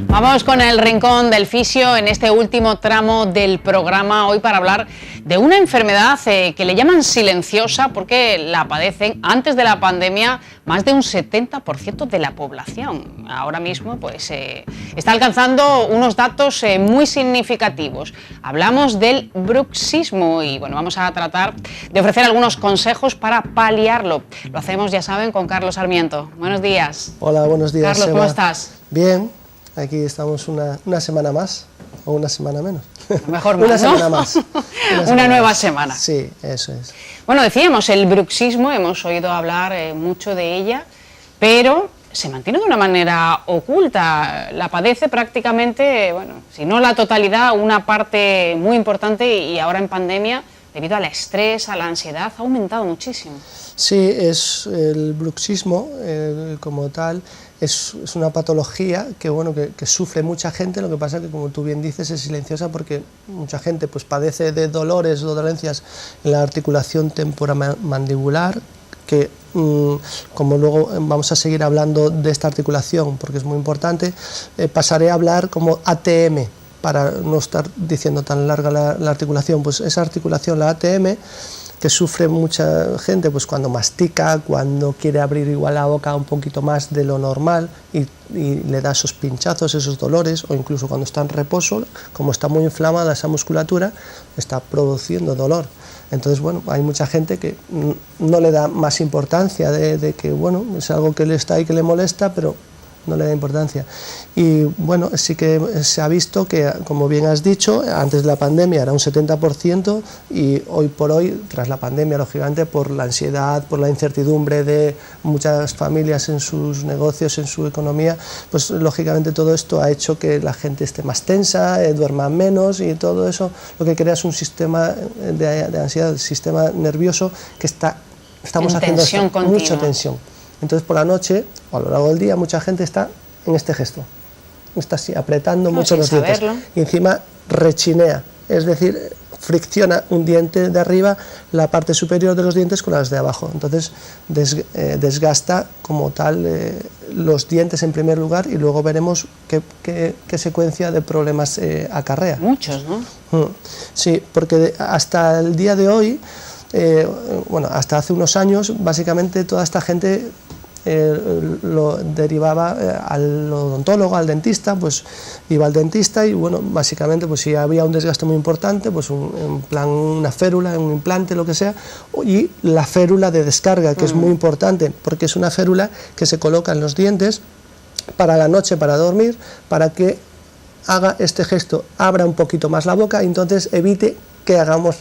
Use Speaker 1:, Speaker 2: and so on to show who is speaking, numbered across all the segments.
Speaker 1: Vamos con el rincón del fisio en este último tramo del programa, hoy para hablar de una enfermedad que le llaman silenciosa porque la padecen antes de la pandemia más de un 70% de la población. Ahora mismo pues está alcanzando unos datos muy significativos. Hablamos del bruxismo y bueno, vamos a tratar de ofrecer algunos consejos para paliarlo. Lo hacemos, ya saben, con Carlos Sarmiento. Buenos días.
Speaker 2: Hola, buenos días,
Speaker 1: Carlos,
Speaker 2: Eva.
Speaker 1: ¿cómo estás?
Speaker 2: Bien, aquí estamos una semana más, o una semana menos.
Speaker 1: Mejor más,
Speaker 2: una semana
Speaker 1: ¿no?
Speaker 2: más.
Speaker 1: Una nueva semana.
Speaker 2: Sí, eso es.
Speaker 1: Bueno, decíamos, el bruxismo, hemos oído hablar mucho de ella, pero se mantiene de una manera oculta. La padece prácticamente, bueno, si no la totalidad, una parte muy importante y ahora en pandemia, debido al estrés, a la ansiedad, ha aumentado muchísimo.
Speaker 2: Sí, es el bruxismo como tal. Es una patología que, bueno, que sufre mucha gente, lo que pasa que, como tú bien dices, es silenciosa porque mucha gente pues, padece de dolores o dolencias en la articulación temporomandibular, que, como luego vamos a seguir hablando de esta articulación, porque es muy importante, pasaré a hablar como ATM, para no estar diciendo tan larga la articulación. Pues esa articulación, la ATM, que sufre mucha gente pues cuando mastica, cuando quiere abrir igual la boca un poquito más de lo normal y le da esos pinchazos, esos dolores, o incluso cuando está en reposo, como está muy inflamada esa musculatura, está produciendo dolor. Entonces, bueno, hay mucha gente que no le da más importancia de que, bueno, es algo que le está ahí, que le molesta, pero no le da importancia. Y bueno, sí que se ha visto que, como bien has dicho, antes de la pandemia era un 70% y hoy por hoy, tras la pandemia, lógicamente, por la ansiedad, por la incertidumbre de muchas familias en sus negocios, en su economía, pues lógicamente todo esto ha hecho que la gente esté más tensa, duerma menos, y todo eso lo que crea es un sistema de ansiedad, el sistema nervioso que estamos haciendo mucha tensión. Entonces, por la noche o a lo largo del día, mucha gente está en este gesto, está así, apretando mucho los dientes, y encima rechinea, es decir, fricciona un diente de arriba, la parte superior de los dientes con las de abajo. Entonces desgasta como tal los dientes en primer lugar, y luego veremos qué secuencia de problemas acarrea.
Speaker 1: Muchos, ¿no?
Speaker 2: Sí, porque hasta el día de hoy, bueno, hasta hace unos años, básicamente toda esta gente lo derivaba al odontólogo, al dentista, pues iba al dentista y, bueno, básicamente pues si había un desgaste muy importante, pues en plan una férula, un implante, lo que sea, y la férula de descarga, que es muy importante, porque es una férula que se coloca en los dientes para la noche, para dormir, para que haga este gesto, abra un poquito más la boca y entonces evite que hagamos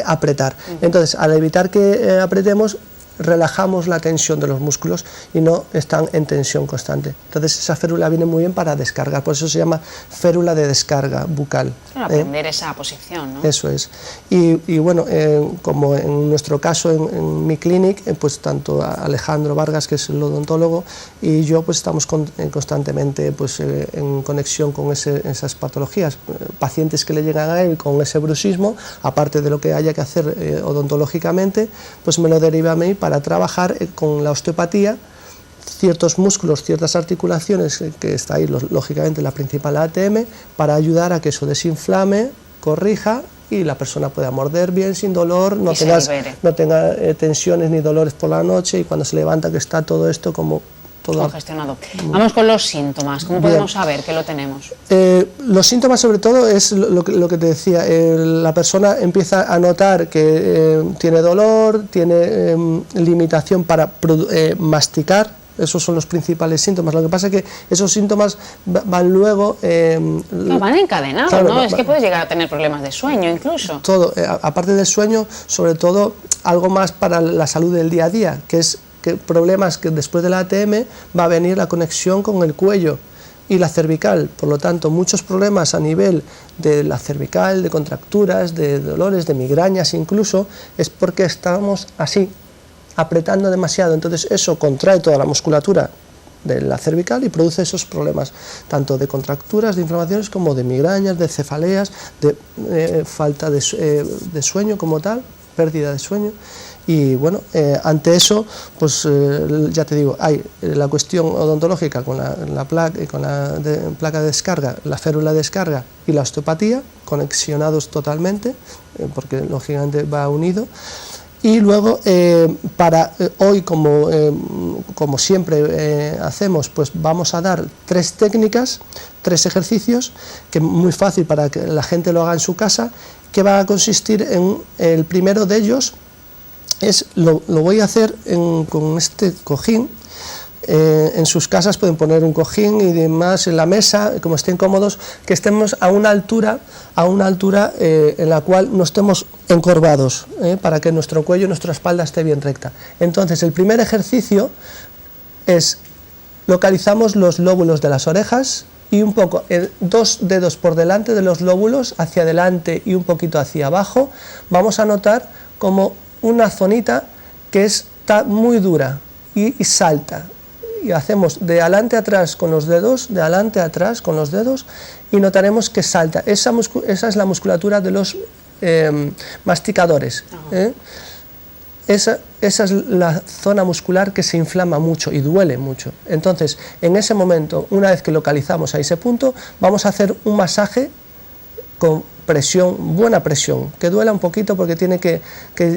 Speaker 2: apretar. Entonces, al evitar que apretemos, relajamos la tensión de los músculos y no están en tensión constante. Entonces esa férula viene muy bien para descargar, por eso se llama férula de descarga bucal.
Speaker 1: Para aprender esa posición, ¿no?
Speaker 2: Eso es. Y bueno, como en nuestro caso en mi clinic, pues tanto Alejandro Vargas, que es el odontólogo, y yo pues estamos constantemente pues, en conexión con esas patologías. Pacientes que le llegan a él con ese bruxismo, aparte de lo que haya que hacer odontológicamente, pues me lo deriva a mí para trabajar con la osteopatía, ciertos músculos, ciertas articulaciones, que está ahí lógicamente la principal ATM, para ayudar a que eso desinflame, corrija y la persona pueda morder bien sin dolor, no tenga tensiones ni dolores por la noche, y cuando se levanta que está todo esto como todo
Speaker 1: congestionado. Vamos con los síntomas. ¿Cómo podemos saber que lo tenemos?
Speaker 2: Los síntomas, sobre todo, es lo que te decía. La persona empieza a notar que tiene dolor, tiene limitación para masticar. Esos son los principales síntomas. Lo que pasa es que esos síntomas van luego...
Speaker 1: no, van encadenados, claro, ¿no? Es que puedes llegar a tener problemas de sueño incluso.
Speaker 2: Todo. Aparte del sueño, sobre todo, algo más para la salud del día a día, que es problemas que después de la ATM va a venir la conexión con el cuello y la cervical. Por lo tanto, muchos problemas a nivel de la cervical, de contracturas, de dolores, de migrañas incluso, es porque estamos así, apretando demasiado. Entonces eso contrae toda la musculatura de la cervical y produce esos problemas, tanto de contracturas, de inflamaciones, como de migrañas, de cefaleas, de falta de sueño como tal, pérdida de sueño. Y bueno, ante eso, pues ya te digo, hay la cuestión odontológica con la placa de descarga, la férula de descarga y la osteopatía, conexionados totalmente, porque lógicamente va unido. Y luego, hoy, como siempre hacemos, pues vamos a dar 3 técnicas, 3 ejercicios, que es muy fácil para que la gente lo haga en su casa, que va a consistir en, el primero de ellos, lo voy a hacer con este cojín. En sus casas pueden poner un cojín y demás en la mesa, como estén cómodos, que estemos a una altura en la cual no estemos encorvados, para que nuestro cuello y nuestra espalda esté bien recta. Entonces, el primer ejercicio es, localizamos los lóbulos de las orejas y un poco, 2 dedos por delante de los lóbulos, hacia adelante y un poquito hacia abajo, vamos a notar como una zonita que está muy dura y salta. Y hacemos de adelante a atrás con los dedos, de adelante a atrás con los dedos, y notaremos que salta. Esa es la musculatura de los masticadores. Esa es la zona muscular que se inflama mucho y duele mucho. Entonces, en ese momento, una vez que localizamos a ese punto, vamos a hacer un masaje con presión, buena presión, que duela un poquito porque tiene que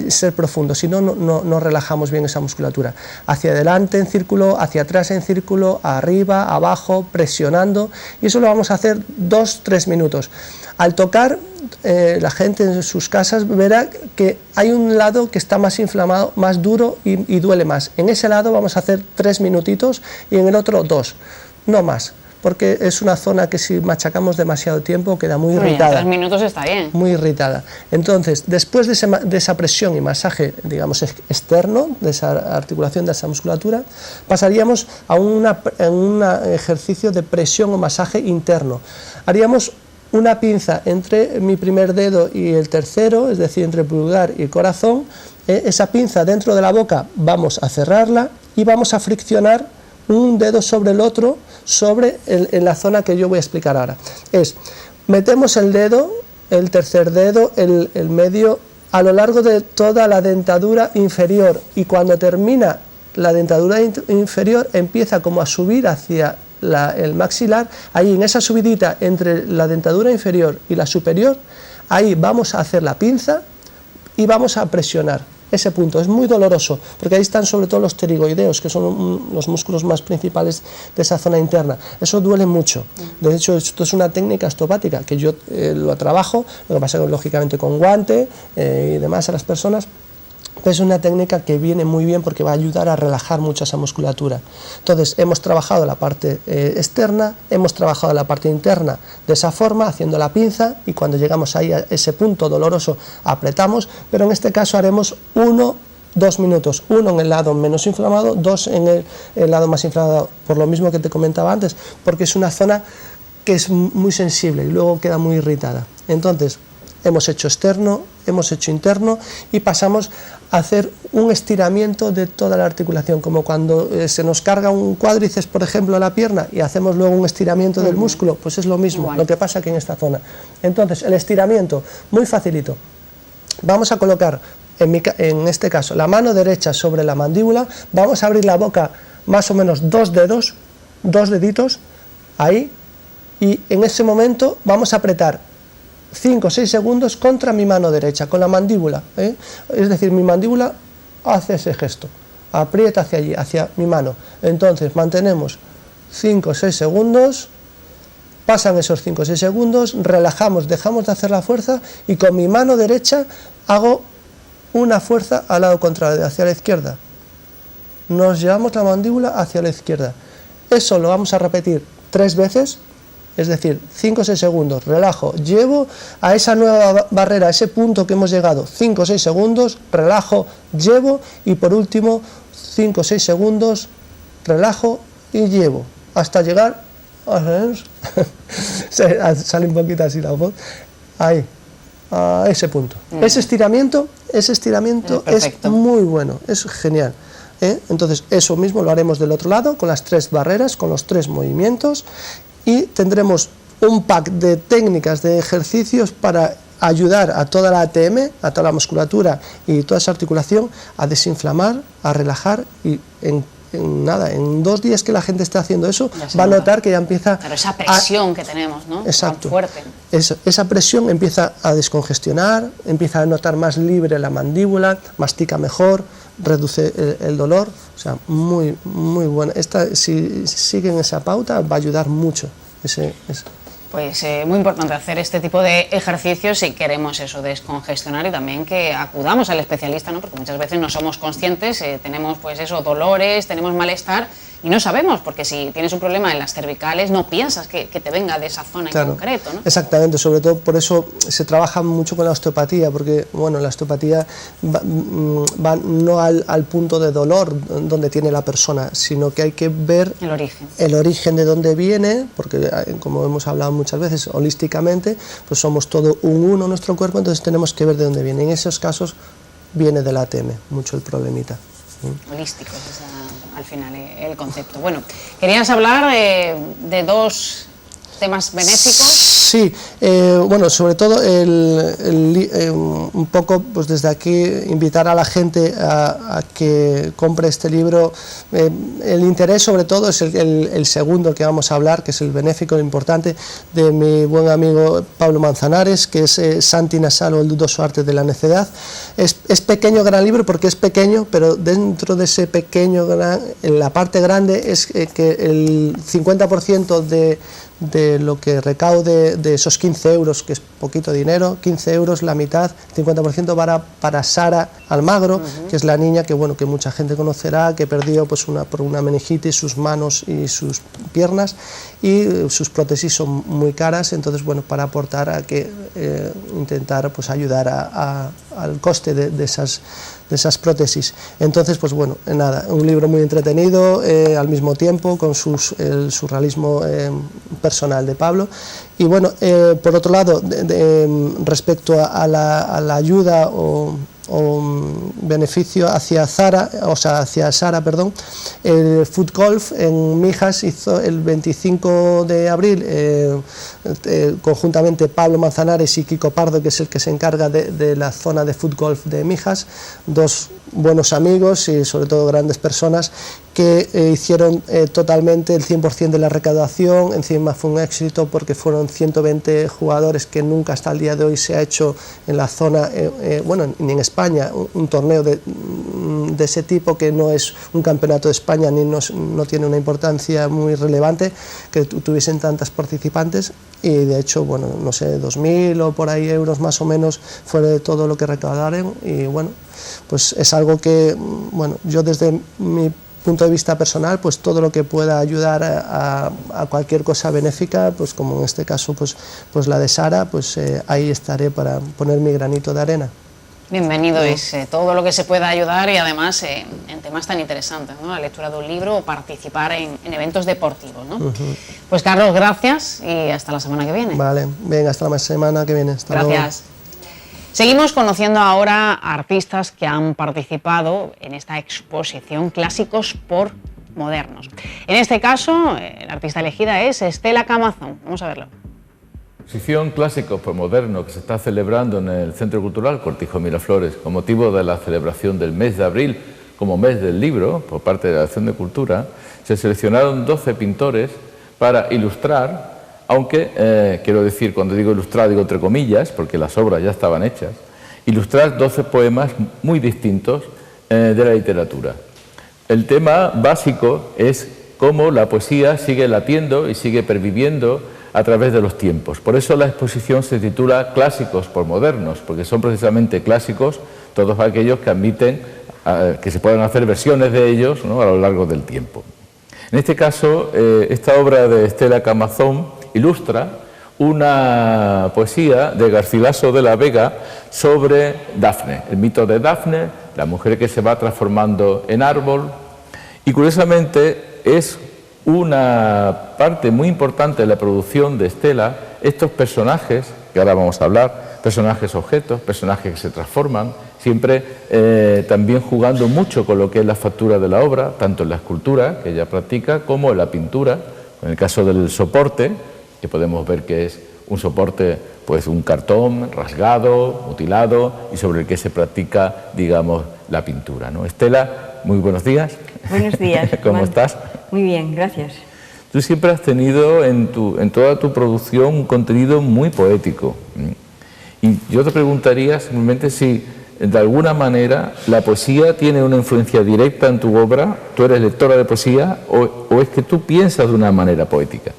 Speaker 2: ser profundo, si no, no relajamos bien esa musculatura. Hacia adelante en círculo, hacia atrás en círculo, arriba, abajo, presionando, y eso lo vamos a hacer 2-3 minutos. Al tocar, la gente en sus casas verá que hay un lado que está más inflamado, más duro y duele más. En ese lado vamos a hacer 3 minutitos y en el otro 2, no más, porque es una zona que si machacamos demasiado tiempo queda muy irritada.
Speaker 1: 3 minutos está bien.
Speaker 2: Muy irritada. Entonces, después de esa presión y masaje, digamos, externo, de esa articulación, de esa musculatura, pasaríamos a un ejercicio de presión o masaje interno. Haríamos una pinza entre mi primer dedo y el tercero, es decir, entre el pulgar y el corazón. Esa pinza dentro de la boca vamos a cerrarla y vamos a friccionar un dedo sobre el otro, en la zona que yo voy a explicar ahora. Metemos el dedo, el tercer dedo, el medio, a lo largo de toda la dentadura inferior, y cuando termina la dentadura inferior empieza como a subir hacia el maxilar. Ahí, en esa subidita entre la dentadura inferior y la superior, ahí vamos a hacer la pinza y vamos a presionar. Ese punto es muy doloroso, porque ahí están sobre todo los pterigoideos, que son los músculos más principales de esa zona interna. Eso duele mucho. De hecho, esto es una técnica osteopática que yo lo trabajo, lo que pasa es que lógicamente con guante y demás a las personas. Es una técnica que viene muy bien porque va a ayudar a relajar mucho esa musculatura. Entonces, hemos trabajado la parte externa, hemos trabajado la parte interna de esa forma, haciendo la pinza, y cuando llegamos ahí a ese punto doloroso apretamos, pero en este caso haremos 1-2 minutos, 1 en el lado menos inflamado, 2 en el lado más inflamado, por lo mismo que te comentaba antes, porque es una zona que es muy sensible y luego queda muy irritada. Entonces, hemos hecho externo, hemos hecho interno y pasamos a hacer un estiramiento de toda la articulación, como cuando se nos carga un cuádriceps, por ejemplo, a la pierna y hacemos luego un estiramiento del músculo, pues es lo mismo, lo que pasa aquí en esta zona. Entonces, el estiramiento, muy facilito. Vamos a colocar, en este caso, la mano derecha sobre la mandíbula, vamos a abrir la boca más o menos 2 dedos, 2 deditos, ahí, y en ese momento vamos a apretar 5 o 6 segundos contra mi mano derecha, con la mandíbula, es decir, mi mandíbula hace ese gesto, aprieta hacia allí, hacia mi mano. Entonces mantenemos 5 o 6 segundos, pasan esos 5 o 6 segundos, relajamos, dejamos de hacer la fuerza y con mi mano derecha hago una fuerza al lado contrario, hacia la izquierda. Nos llevamos la mandíbula hacia la izquierda. Eso lo vamos a repetir 3 veces. Es decir, 5 o 6 segundos, relajo, llevo a esa nueva barrera, a ese punto que hemos llegado, 5 o 6 segundos, relajo, llevo, y por último 5 o 6 segundos, relajo y llevo, hasta llegar, sale un poquito así la voz, ahí, a ese punto. Ese estiramiento es muy bueno, es genial. Entonces, eso mismo lo haremos del otro lado, con las 3 barreras, con los 3 movimientos, y tendremos un pack de técnicas, de ejercicios para ayudar a toda la ATM, a toda la musculatura y toda esa articulación a desinflamar, a relajar, y en 2 días que la gente esté haciendo eso, va a notar que ya empieza...
Speaker 1: Pero esa presión que tenemos, ¿no?
Speaker 2: Exacto.
Speaker 1: Tan fuerte.
Speaker 2: Esa presión empieza a descongestionar, empieza a notar más libre la mandíbula, mastica mejor, reduce el dolor, o sea, muy buena. Si siguen esa pauta, va a ayudar mucho.
Speaker 1: Pues muy importante hacer este tipo de ejercicios si queremos eso, descongestionar, y también que acudamos al especialista, ¿no? Porque muchas veces no somos conscientes, tenemos pues eso, dolores, tenemos malestar y no sabemos, porque si tienes un problema en las cervicales no piensas que te venga de esa zona en concreto, ¿no?
Speaker 2: Exactamente, sobre todo por eso se trabaja mucho con la osteopatía, porque bueno, la osteopatía va no al punto de dolor donde tiene la persona, sino que hay que ver el origen de dónde viene, porque como hemos hablado muchas veces, holísticamente, pues somos todo un uno en nuestro cuerpo, entonces tenemos que ver de dónde viene. En esos casos viene del ATM, mucho el problemita.
Speaker 1: Holístico, es al final el concepto. Bueno, querías hablar de 2 temas benéficos.
Speaker 2: Sí, bueno, sobre todo un poco, pues desde aquí invitar a la gente a que compre este libro. El interés sobre todo es el segundo que vamos a hablar, que es el benéfico, el importante, de mi buen amigo Pablo Manzanares, que es Santi Nasalo, el dudoso arte de la necedad. Es pequeño, gran libro, porque es pequeño, pero dentro de ese pequeño, la parte grande es que el 50% de lo que recaude de esos 15 euros, que es poquito dinero, 15 euros, la mitad, 50% para Sara Almagro, que es la niña que bueno, que mucha gente conocerá, que perdió pues por una meningitis sus manos y sus piernas, y sus prótesis son muy caras, entonces bueno, para aportar a que intentar pues ayudar al coste de esas prótesis. Entonces, pues bueno, nada, un libro muy entretenido, al mismo tiempo, con el surrealismo personal de Pablo. Y bueno, por otro lado, respecto a la ayuda o beneficio hacia Sara, perdón, el Foot Golf en Mijas hizo el 25 de abril, conjuntamente Pablo Manzanares y Kiko Pardo, que es el que se encarga de la zona de Foot Golf de Mijas, 2 buenos amigos y sobre todo grandes personas que hicieron totalmente el 100% de la recaudación. Encima fue un éxito porque fueron 120 jugadores, que nunca hasta el día de hoy se ha hecho en la zona, bueno, ni en España, un torneo de ese tipo, que no es un campeonato de España ni no tiene una importancia muy relevante, que tuviesen tantas participantes. Y de hecho, bueno, no sé, 2.000 o por ahí euros más o menos fue todo lo que recaudaron. Y bueno, pues es algo que, bueno, yo desde mi punto de vista personal, pues todo lo que pueda ayudar a cualquier cosa benéfica, pues como en este caso pues la de Sara, pues ahí estaré para poner mi granito de arena.
Speaker 1: Bienvenido es todo lo que se pueda ayudar, y además en temas tan interesantes, ¿no? La lectura de un libro o participar en eventos deportivos, ¿no? Pues Carlos, gracias y hasta la semana que viene.
Speaker 2: Vale, venga, hasta la semana que viene. Hasta
Speaker 1: gracias.
Speaker 2: Luego.
Speaker 1: Seguimos conociendo ahora a artistas que han participado en esta exposición Clásicos por Modernos. En este caso, la artista elegida es Estela Camazón. Vamos a verlo.
Speaker 3: La exposición Clásicos por Modernos, que se está celebrando en el Centro Cultural Cortijo Miraflores con motivo de la celebración del mes de abril como mes del libro por parte de la Dirección de Cultura, se seleccionaron 12 pintores para ilustrar, aunque quiero decir, cuando digo ilustrar digo entre comillas, porque las obras ya estaban hechas, ilustrar 12 poemas muy distintos de la literatura. El tema básico es cómo la poesía sigue latiendo y sigue perviviendo a través de los tiempos. Por eso la exposición se titula Clásicos por Modernos, porque son precisamente clásicos todos aquellos que admiten que se puedan hacer versiones de ellos, ¿no?, a lo largo del tiempo. En este caso, esta obra de Estela Camazón ilustra una poesía de Garcilaso de la Vega sobre Dafne, el mito de Dafne, la mujer que se va transformando en árbol, y curiosamente es una parte muy importante de la producción de Estela, estos personajes, que ahora vamos a hablar, personajes objetos, personajes que se transforman, siempre también jugando mucho con lo que es la factura de la obra, tanto en la escultura, que ella practica, como en la pintura, en el caso del soporte, que podemos ver que es un soporte, pues un cartón rasgado, mutilado y sobre el que se practica, digamos, la pintura, ¿no? Estela, muy buenos días.
Speaker 4: Buenos días.
Speaker 3: ¿Cómo estás?
Speaker 4: Muy bien, gracias.
Speaker 3: Tú siempre has tenido en toda tu producción un contenido muy poético. Y yo te preguntaría simplemente si de alguna manera la poesía tiene una influencia directa en tu obra, tú eres lectora de poesía o es que tú piensas de una manera poética.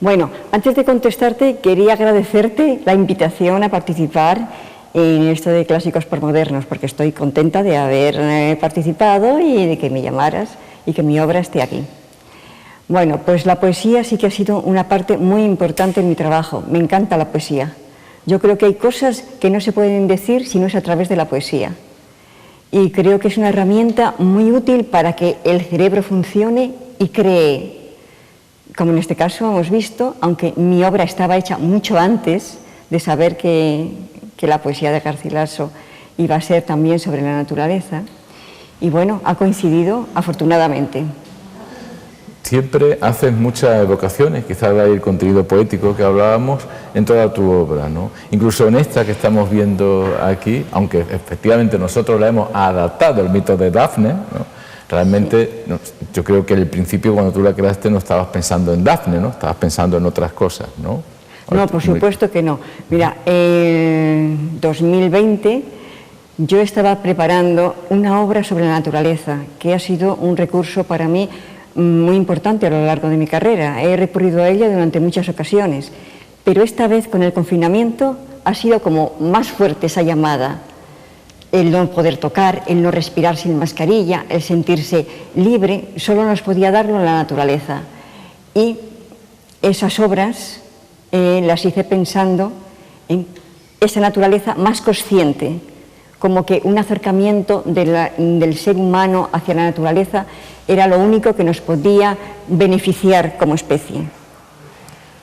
Speaker 4: Bueno, antes de contestarte quería agradecerte la invitación a participar en esto de Clásicos por Modernos, porque estoy contenta de haber participado y de que me llamaras y que mi obra esté aquí. Bueno, pues la poesía sí que ha sido una parte muy importante en mi trabajo. Me encanta la poesía. Yo creo que hay cosas que no se pueden decir si no es a través de la poesía. Y creo que es una herramienta muy útil para que el cerebro funcione y cree. Como en este caso hemos visto, aunque mi obra estaba hecha mucho antes de saber que la poesía de Garcilaso iba a ser también sobre la naturaleza. Y bueno, ha coincidido afortunadamente.
Speaker 3: Siempre haces muchas evocaciones, quizás de ahí el contenido poético que hablábamos, en toda tu obra, ¿no? Incluso en esta que estamos viendo aquí, aunque efectivamente nosotros la hemos adaptado al mito de Dafne, ¿no? Realmente no, yo creo que al principio cuando tú la creaste no estabas pensando en Dafne, ¿no? Estabas pensando en otras cosas, ¿no?
Speaker 4: No, por supuesto que no. Mira, en 2020 yo estaba preparando una obra sobre la naturaleza, que ha sido un recurso para mí muy importante a lo largo de mi carrera. He recurrido a ella durante muchas ocasiones, pero esta vez con el confinamiento ha sido como más fuerte esa llamada. El no poder tocar, el no respirar sin mascarilla, el sentirse libre, solo nos podía darlo la naturaleza. Y esas obras las hice pensando en esa naturaleza más consciente, como que un acercamiento del ser humano hacia la naturaleza era lo único que nos podía beneficiar como especie.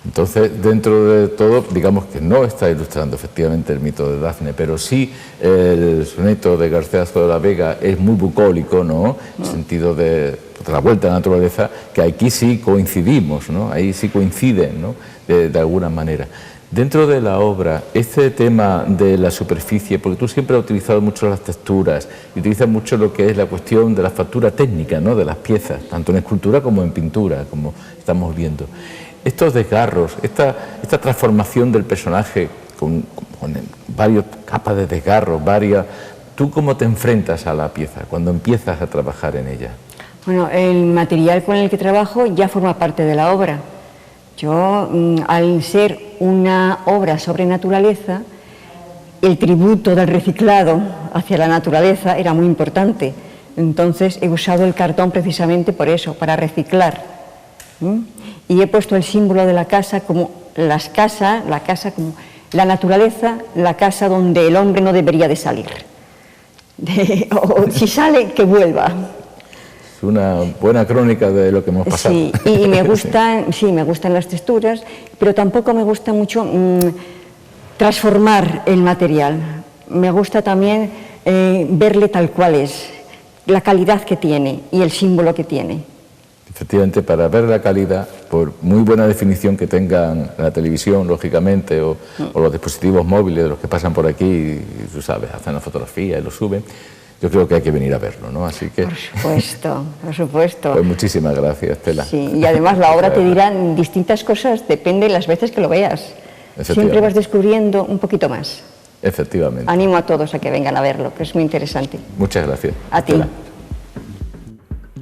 Speaker 3: Entonces, dentro de todo, digamos que no está ilustrando efectivamente el mito de Dafne, pero sí el soneto de Garcilaso de la Vega es muy bucólico, ¿no? En el sentido de la vuelta a la naturaleza, que aquí sí coincidimos, ¿no? Ahí sí coinciden, ¿no? De alguna manera. Dentro de la obra, este tema de la superficie, porque tú siempre has utilizado mucho las texturas y utilizas mucho lo que es la cuestión de la factura técnica, ¿no? De las piezas, tanto en escultura como en pintura, como estamos viendo. Estos desgarros, esta transformación del personaje con varias capas de desgarros, ¿tú cómo te enfrentas a la pieza cuando empiezas a trabajar en ella?
Speaker 4: Bueno, el material con el que trabajo ya forma parte de la obra. Yo, al ser una obra sobre naturaleza, el tributo del reciclado hacia la naturaleza era muy importante. Entonces he usado el cartón precisamente por eso, para reciclar. Y he puesto el símbolo de la casa como la casa como la naturaleza, la casa donde el hombre no debería de salir. O si sale, que vuelva.
Speaker 3: Es una buena crónica de lo que hemos pasado.
Speaker 4: Sí, y me gustan las texturas, pero tampoco me gusta mucho transformar el material. Me gusta también verle tal cual es, la calidad que tiene y el símbolo que tiene.
Speaker 3: Efectivamente, para ver la calidad, por muy buena definición que tengan la televisión, lógicamente, o los dispositivos móviles de los que pasan por aquí, y tú sabes, hacen la fotografía y lo suben, yo creo que hay que venir a verlo, ¿no? Así que...
Speaker 4: Por supuesto, por supuesto.
Speaker 3: Pues muchísimas gracias, Estela.
Speaker 4: Sí, y además la obra te dirá distintas cosas, depende de las veces que lo veas. Siempre vas descubriendo un poquito más.
Speaker 3: Efectivamente.
Speaker 4: Animo a todos a que vengan a verlo, que es muy interesante.
Speaker 3: Muchas gracias.
Speaker 4: A ti.
Speaker 3: Estela.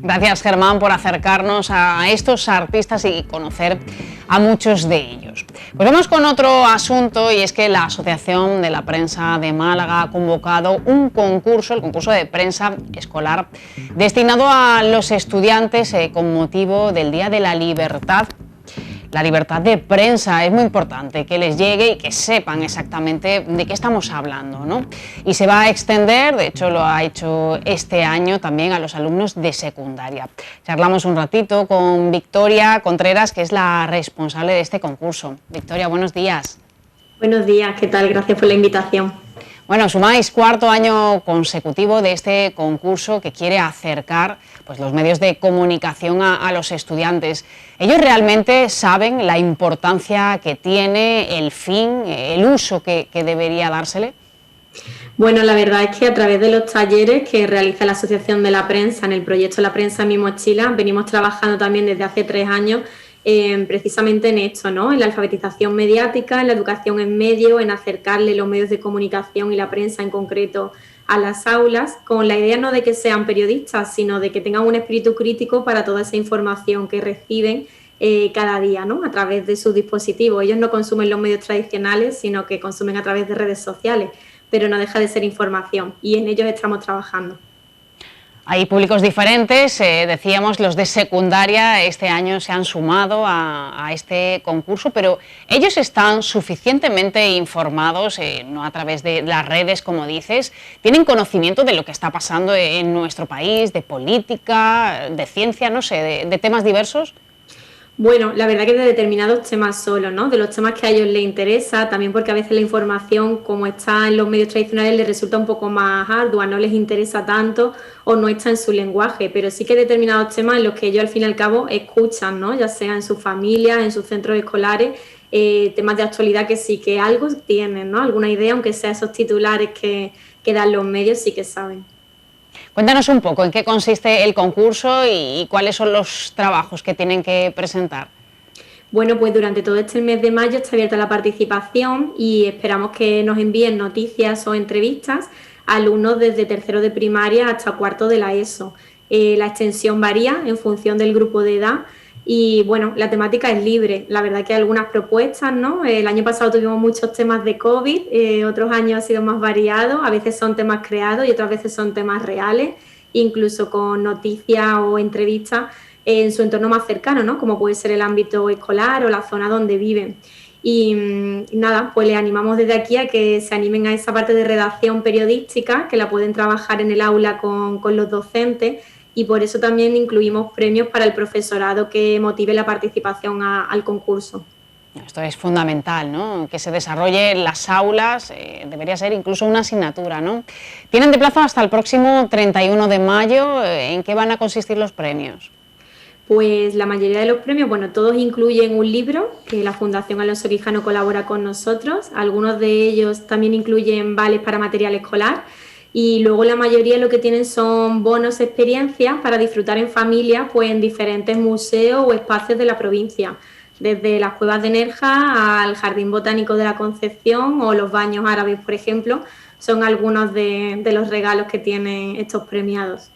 Speaker 1: Gracias, Germán, por acercarnos a estos artistas y conocer a muchos de ellos. Pues vamos con otro asunto, y es que la Asociación de la Prensa de Málaga ha convocado un concurso, el concurso de prensa escolar, destinado a los estudiantes con motivo del Día de la Libertad. La libertad de prensa es muy importante, que les llegue y que sepan exactamente de qué estamos hablando, ¿no? Y se va a extender, de hecho lo ha hecho este año también a los alumnos de secundaria. Charlamos un ratito con Victoria Contreras, que es la responsable de este concurso. Victoria, buenos días.
Speaker 5: Buenos días, ¿qué tal? Gracias por la invitación.
Speaker 1: Bueno, sumáis cuarto año consecutivo de este concurso que quiere acercar pues, los medios de comunicación a los estudiantes. ¿Ellos realmente saben la importancia que tiene, el fin, el uso que debería dársele?
Speaker 5: Bueno, la verdad es que a través de los talleres que realiza la Asociación de la Prensa en el proyecto La Prensa en mi mochila, venimos trabajando también desde hace 3 años precisamente en esto, ¿no? En la alfabetización mediática, en la educación en medios, en acercarle los medios de comunicación y la prensa en concreto a las aulas, con la idea no de que sean periodistas, sino de que tengan un espíritu crítico para toda esa información que reciben cada día, ¿no? A través de sus dispositivos. Ellos no consumen los medios tradicionales, sino que consumen a través de redes sociales, pero no deja de ser información y en ellos estamos trabajando.
Speaker 1: Hay públicos diferentes, decíamos los de secundaria este año se han sumado a este concurso, pero ellos están suficientemente informados, no a través de las redes como dices, tienen conocimiento de lo que está pasando en nuestro país, de política, de ciencia, no sé, de temas diversos.
Speaker 5: Bueno, la verdad que de determinados temas solo, ¿no? De los temas que a ellos les interesa, también porque a veces la información, como está en los medios tradicionales, les resulta un poco más ardua, no les interesa tanto o no está en su lenguaje, pero sí que hay determinados temas en los que ellos al fin y al cabo escuchan, ¿no? Ya sea en sus familias, en sus centros escolares, temas de actualidad que sí que algo tienen, ¿no? Alguna idea, aunque sea esos titulares que dan los medios, sí que saben.
Speaker 1: Cuéntanos un poco en qué consiste el concurso y cuáles son los trabajos que tienen que presentar.
Speaker 5: Bueno, pues durante todo este mes de mayo está abierta la participación y esperamos que nos envíen noticias o entrevistas a alumnos desde tercero de primaria hasta cuarto de la ESO. La extensión varía en función del grupo de edad y bueno, la temática es libre. La verdad que hay algunas propuestas, ¿no? El año pasado tuvimos muchos temas de COVID, otros años ha sido más variado, a veces son temas creados y otras veces son temas reales, incluso con noticias o entrevistas en su entorno más cercano, ¿no? Como puede ser el ámbito escolar o la zona donde viven. Y nada, pues les animamos desde aquí a que se animen a esa parte de redacción periodística, que la pueden trabajar en el aula con los docentes, y por eso también incluimos premios para el profesorado que motive la participación al concurso.
Speaker 1: Esto es fundamental, ¿no? Que se desarrolle en las aulas, debería ser incluso una asignatura, ¿no? Tienen de plazo hasta el próximo 31 de mayo, ¿en qué van a consistir los premios?
Speaker 5: Pues la mayoría de los premios, bueno, todos incluyen un libro, que la Fundación Alonso Quijano colabora con nosotros, algunos de ellos también incluyen vales para material escolar, y luego la mayoría lo que tienen son bonos experiencias para disfrutar en familia pues en diferentes museos o espacios de la provincia, desde las cuevas de Nerja al Jardín Botánico de la Concepción o los baños árabes, por ejemplo, son algunos de los regalos que tienen estos premiados.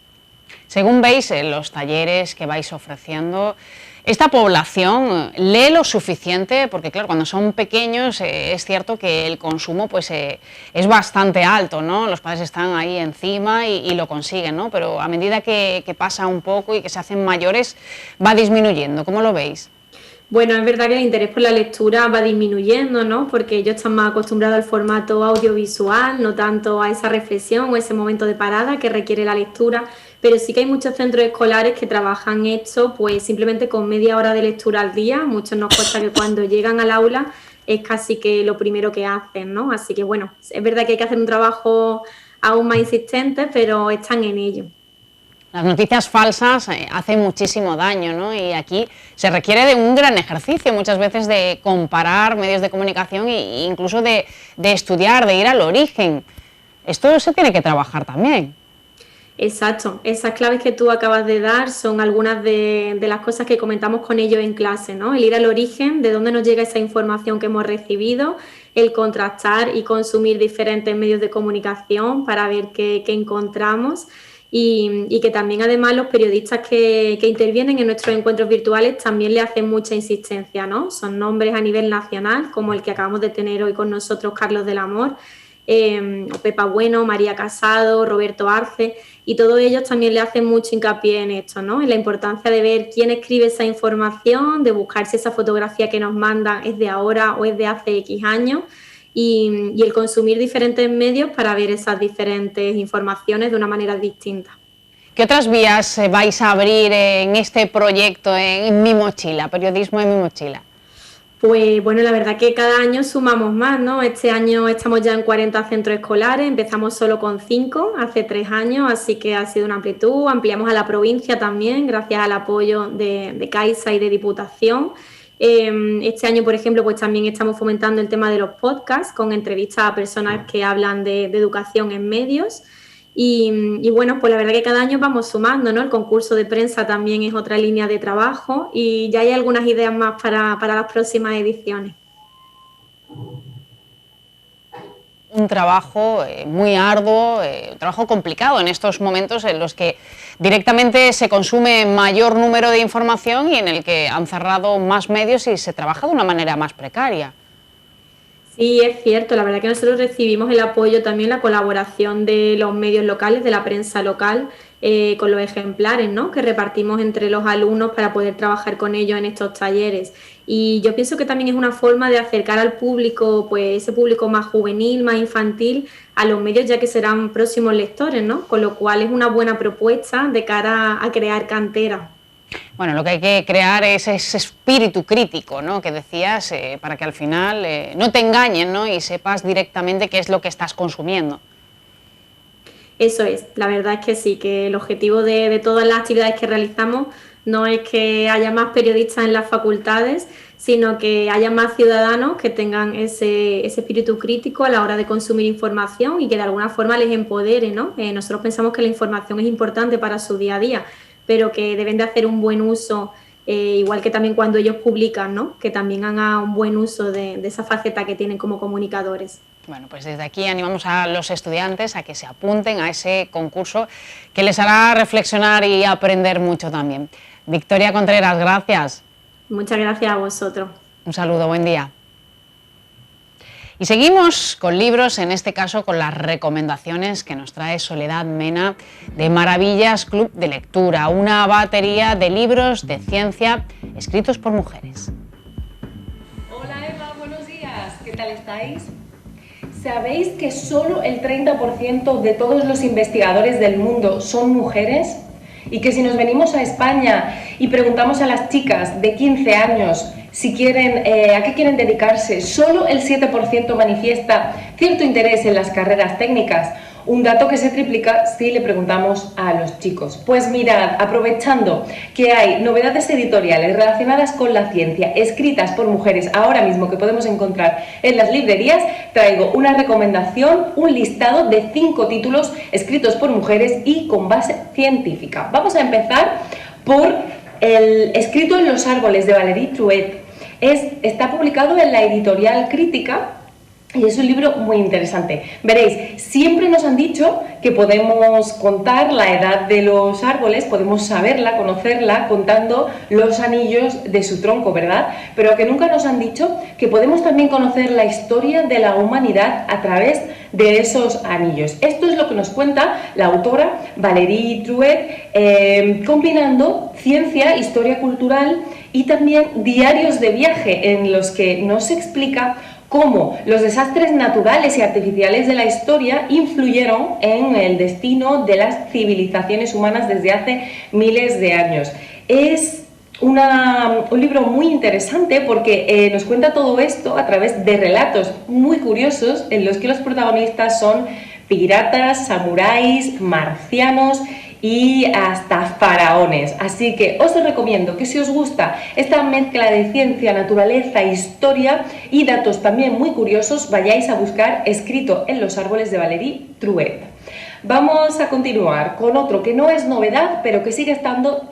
Speaker 1: Según veis en los talleres que vais ofreciendo, ¿esta población lee lo suficiente? Porque claro, cuando son pequeños es cierto que el consumo pues, es bastante alto, ¿no? Los padres están ahí encima y lo consiguen, ¿no? Pero a medida que pasa un poco y que se hacen mayores va disminuyendo. ¿Cómo lo veis?
Speaker 5: Bueno, es verdad que el interés por la lectura va disminuyendo, ¿no? Porque ellos están más acostumbrados al formato audiovisual, no tanto a esa reflexión o ese momento de parada que requiere la lectura, pero sí que hay muchos centros escolares que trabajan esto pues simplemente con media hora de lectura al día. Muchos nos cuesta que cuando llegan al aula es casi que lo primero que hacen, ¿no? Así que bueno, es verdad que hay que hacer un trabajo aún más insistente, pero están en ello.
Speaker 1: Las noticias falsas hacen muchísimo daño, ¿no? Y aquí se requiere de un gran ejercicio, muchas veces de comparar medios de comunicación e incluso de estudiar, de ir al origen. Esto se tiene que trabajar también.
Speaker 5: Exacto, esas claves que tú acabas de dar son algunas de las cosas que comentamos con ellos en clase, ¿no? El ir al origen, de dónde nos llega esa información que hemos recibido, el contrastar y consumir diferentes medios de comunicación para ver qué encontramos. Y que también además los periodistas que intervienen en nuestros encuentros virtuales también le hacen mucha insistencia, ¿no? Son nombres a nivel nacional, como el que acabamos de tener hoy con nosotros, Carlos del Amor, Pepa Bueno, María Casado, Roberto Arce, y todos ellos también le hacen mucho hincapié en esto, ¿no? En la importancia de ver quién escribe esa información, de buscar si esa fotografía que nos mandan es de ahora o es de hace X años, y el consumir diferentes medios para ver esas diferentes informaciones de una manera distinta.
Speaker 1: ¿Qué otras vías vais a abrir en este proyecto, en Mi Mochila, periodismo en Mi Mochila?
Speaker 5: Pues bueno, la verdad que cada año sumamos más, ¿no? Este año estamos ya en 40 centros escolares, empezamos solo con 5 hace 3 años, así que ha sido una amplitud, ampliamos a la provincia también, gracias al apoyo de Caixa y de Diputación. Este año, por ejemplo, pues también estamos fomentando el tema de los podcasts con entrevistas a personas que hablan de educación en medios. Y bueno, pues la verdad que cada año vamos sumando, ¿no? El concurso de prensa también es otra línea de trabajo y ya hay algunas ideas más para las próximas ediciones.
Speaker 1: Un trabajo muy arduo, un trabajo complicado en estos momentos en los que directamente se consume mayor número de información y en el que han cerrado más medios y se trabaja de una manera más precaria.
Speaker 5: Sí, es cierto, la verdad que nosotros recibimos el apoyo, también la colaboración de los medios locales, de la prensa local, con los ejemplares, ¿no?, que repartimos entre los alumnos para poder trabajar con ellos en estos talleres. Y yo pienso que también es una forma de acercar al público, pues ese público más juvenil, más infantil, a los medios, ya que serán próximos lectores, ¿no? Con lo cual es una buena propuesta de cara a crear cantera.
Speaker 1: Bueno, lo que hay que crear es ese espíritu crítico, ¿no?, que decías, para que al final no te engañen, ¿no?, y sepas directamente qué es lo que estás consumiendo.
Speaker 5: Eso es, la verdad es que sí, que el objetivo de todas las actividades que realizamos no es que haya más periodistas en las facultades, sino que haya más ciudadanos que tengan ese espíritu crítico a la hora de consumir información y que de alguna forma les empodere, ¿no? Nosotros pensamos que la información es importante para su día a día, pero que deben de hacer un buen uso, igual que también cuando ellos publican, ¿no?, que también hagan un buen uso de esa faceta que tienen como comunicadores.
Speaker 1: Bueno, pues desde aquí animamos a los estudiantes a que se apunten a ese concurso que les hará reflexionar y aprender mucho también. Victoria Contreras, gracias.
Speaker 5: Muchas gracias a vosotros.
Speaker 1: Un saludo, buen día. Y seguimos con libros, en este caso con las recomendaciones que nos trae Soledad Mena de Maravillas Club de Lectura, una batería de libros de ciencia escritos por mujeres.
Speaker 6: Hola Eva, buenos días, ¿qué tal estáis? ¿Sabéis que solo el 30% de todos los investigadores del mundo son mujeres? Y que si nos venimos a España y preguntamos a las chicas de 15 años si quieren, a qué quieren dedicarse, solo el 7% manifiesta cierto interés en las carreras técnicas, un dato que se triplica si le preguntamos a los chicos. Pues mirad, aprovechando que hay novedades editoriales relacionadas con la ciencia, escritas por mujeres ahora mismo que podemos encontrar en las librerías, traigo una recomendación, un listado de 5 títulos escritos por mujeres y con base científica. Vamos a empezar por el Escrito en los árboles de Valérie Truet. Está publicado en la editorial Crítica y es un libro muy interesante. Veréis, siempre nos han dicho que podemos contar la edad de los árboles, podemos saberla, conocerla, contando los anillos de su tronco, ¿verdad? Pero que nunca nos han dicho que podemos también conocer la historia de la humanidad a través de esos anillos. Esto es lo que nos cuenta la autora Valérie Truet, combinando ciencia, historia cultural y también diarios de viaje en los que nos explica cómo los desastres naturales y artificiales de la historia influyeron en el destino de las civilizaciones humanas desde hace miles de años. Es un libro muy interesante porque nos cuenta todo esto a través de relatos muy curiosos en los que los protagonistas son piratas, samuráis, marcianos y hasta faraones. Así que os recomiendo que si os gusta esta mezcla de ciencia, naturaleza, historia y datos también muy curiosos, vayáis a buscar Escrito en los árboles de Valérie Truet. Vamos a continuar con otro que no es novedad, pero que sigue estando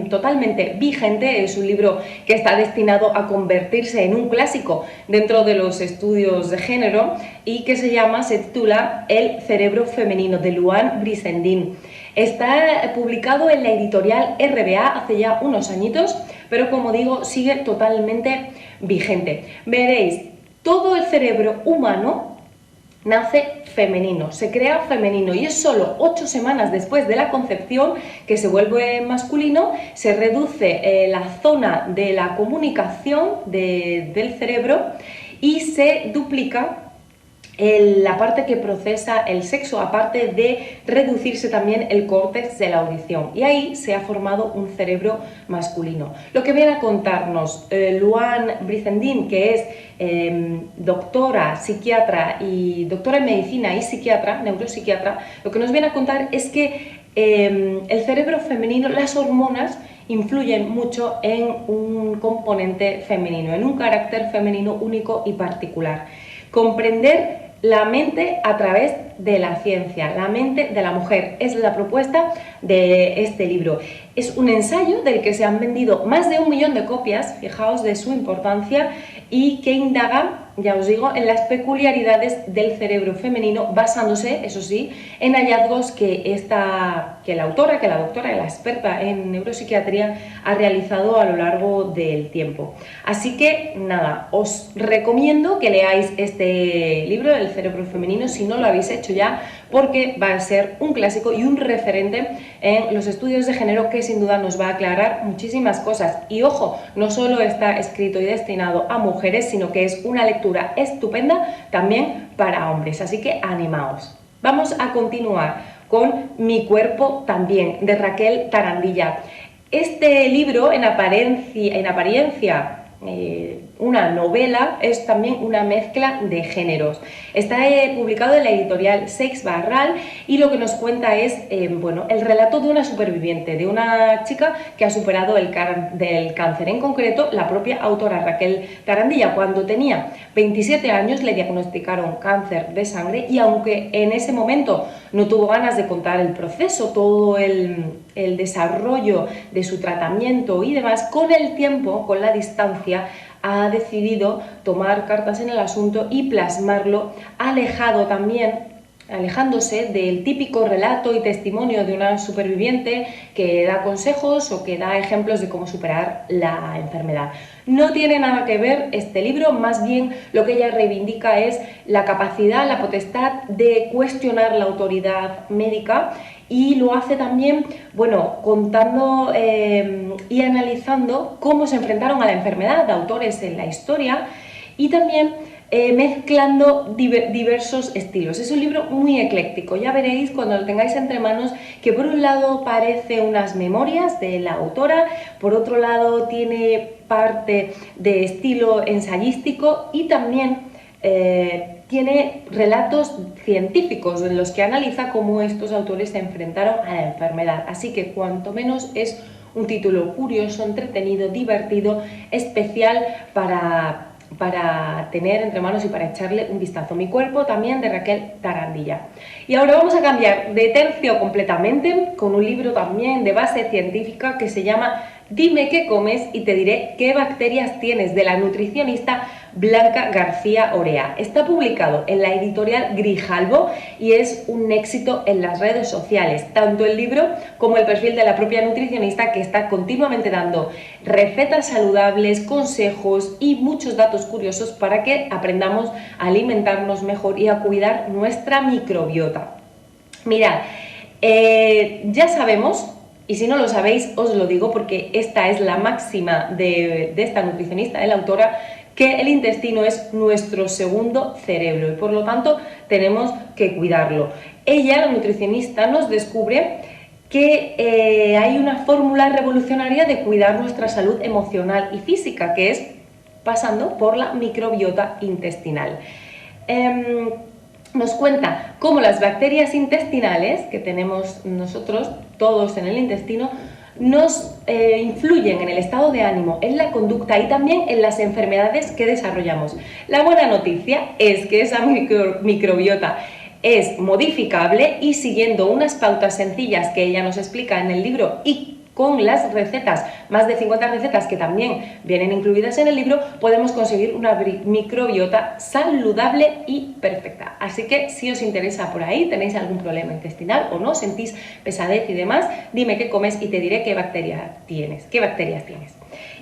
Speaker 6: totalmente vigente. Es un libro que está destinado a convertirse en un clásico dentro de los estudios de género y que se titula El cerebro femenino, de Louann Brissendin. Está publicado en la editorial RBA hace ya unos añitos, pero como digo, sigue totalmente vigente. Veréis, todo el cerebro humano nace femenino, se crea femenino y es solo 8 semanas después de la concepción que se vuelve masculino, se reduce la zona de la comunicación del cerebro y se duplica la parte que procesa el sexo, aparte de reducirse también el córtex de la audición. Y ahí se ha formado un cerebro masculino. Lo que viene a contarnos Luan Brizendine, que es doctora, psiquiatra y doctora en medicina y psiquiatra, neuropsiquiatra, lo que nos viene a contar es que el cerebro femenino, las hormonas, influyen mucho en un componente femenino, en un carácter femenino único y particular. Comprender la mente a través de la ciencia, la mente de la mujer, es la propuesta de este libro. Es un ensayo del que se han vendido más de 1 millón de copias, fijaos de su importancia, y que indaga, ya os digo, en las peculiaridades del cerebro femenino, basándose, eso sí, en hallazgos que la autora, la doctora, la experta en neuropsiquiatría ha realizado a lo largo del tiempo. Así que nada, os recomiendo que leáis este libro, El cerebro femenino, si no lo habéis hecho ya, porque va a ser un clásico y un referente en los estudios de género que sin duda nos va a aclarar muchísimas cosas. Y ojo, no solo está escrito y destinado a mujeres, sino que es una lectura estupenda también para hombres. Así que animaos. Vamos a continuar con Mi cuerpo también, de Raquel Tarandilla. Este libro, en apariencia una novela, es también una mezcla de géneros. Está publicado en la editorial Seix Barral y lo que nos cuenta es bueno, el relato de una superviviente, de una chica que ha superado el cáncer. En concreto, la propia autora Raquel Tarandilla, cuando tenía 27 años le diagnosticaron cáncer de sangre, y aunque en ese momento no tuvo ganas de contar el proceso, todo el desarrollo de su tratamiento y demás, con el tiempo, con la distancia, ha decidido tomar cartas en el asunto y plasmarlo, alejándose del típico relato y testimonio de una superviviente que da consejos o que da ejemplos de cómo superar la enfermedad. No tiene nada que ver este libro, más bien lo que ella reivindica es la capacidad, la potestad de cuestionar la autoridad médica, y lo hace también, bueno, contando y analizando cómo se enfrentaron a la enfermedad de autores en la historia, y también mezclando diversos estilos. Es un libro muy ecléctico, ya veréis cuando lo tengáis entre manos que por un lado parece unas memorias de la autora, por otro lado tiene parte de estilo ensayístico y también tiene relatos científicos en los que analiza cómo estos autores se enfrentaron a la enfermedad. Así que cuanto menos es un título curioso, entretenido, divertido, especial para tener entre manos y para echarle un vistazo. Mi cuerpo también, de Raquel Tarandilla. Y ahora vamos a cambiar de tercio completamente con un libro también de base científica que se llama Dime qué comes y te diré qué bacterias tienes, de la nutricionista Blanca García Orea. Está publicado en la editorial Grijalbo y es un éxito en las redes sociales, tanto el libro como el perfil de la propia nutricionista, que está continuamente dando recetas saludables, consejos y muchos datos curiosos para que aprendamos a alimentarnos mejor y a cuidar nuestra microbiota. Mirad, ya sabemos, y si no lo sabéis os lo digo porque esta es la máxima de esta nutricionista, de la autora, que el intestino es nuestro segundo cerebro y por lo tanto tenemos que cuidarlo. Ella, la nutricionista, nos descubre que hay una fórmula revolucionaria de cuidar nuestra salud emocional y física, que es pasando por la microbiota intestinal. Nos cuenta cómo las bacterias intestinales que tenemos nosotros todos en el intestino nos influyen en el estado de ánimo, en la conducta y también en las enfermedades que desarrollamos. La buena noticia es que esa microbiota es modificable y, siguiendo unas pautas sencillas que ella nos explica en el libro y con las recetas, más de 50 recetas que también vienen incluidas en el libro, podemos conseguir una microbiota saludable y perfecta. Así que si os interesa por ahí, tenéis algún problema intestinal o no, sentís pesadez y demás, dime qué comes y te diré qué bacterias tienes.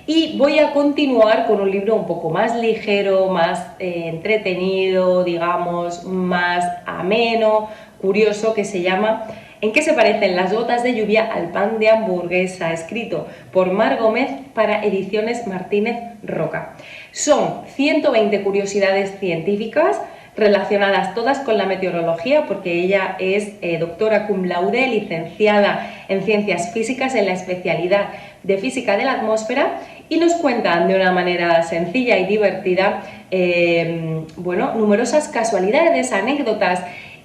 Speaker 6: Y voy a continuar con un libro un poco más ligero, más entretenido, digamos, más ameno, curioso, que se llama ¿En qué se parecen las gotas de lluvia al pan de hamburguesa?, escrito por Mar Gómez para Ediciones Martínez Roca. Son 120 curiosidades científicas relacionadas todas con la meteorología, porque ella es doctora cum laude, licenciada en Ciencias Físicas en la especialidad de Física de la Atmósfera, y nos cuentan de una manera sencilla y divertida numerosas casualidades, anécdotas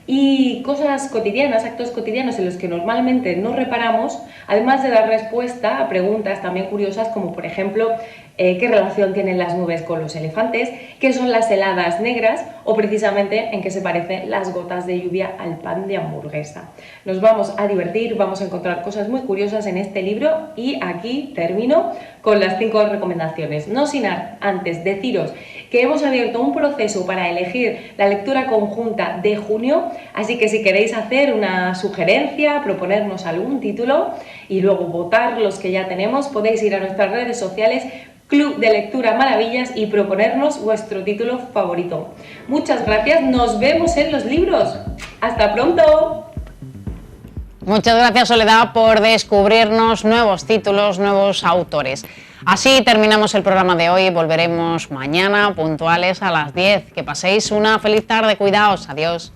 Speaker 6: y cosas cotidianas, actos cotidianos en los que normalmente no reparamos, además de dar respuesta a preguntas también curiosas como por ejemplo qué relación tienen las nubes con los elefantes, qué son las heladas negras o precisamente en qué se parecen las gotas de lluvia al pan de hamburguesa. Nos vamos a divertir, vamos a encontrar cosas muy curiosas en este libro y aquí termino con las 5 recomendaciones. No sin antes deciros que hemos abierto un proceso para elegir la lectura conjunta de junio, así que si queréis hacer una sugerencia, proponernos algún título y luego votar los que ya tenemos, podéis ir a nuestras redes sociales Club de Lectura Maravillas y proponernos vuestro título favorito. Muchas gracias, nos vemos en los libros. ¡Hasta pronto!
Speaker 1: Muchas gracias, Soledad, por descubrirnos nuevos títulos, nuevos autores. Así terminamos el programa de hoy. Volveremos mañana puntuales a las 10. Que paséis una feliz tarde. Cuidaos. Adiós.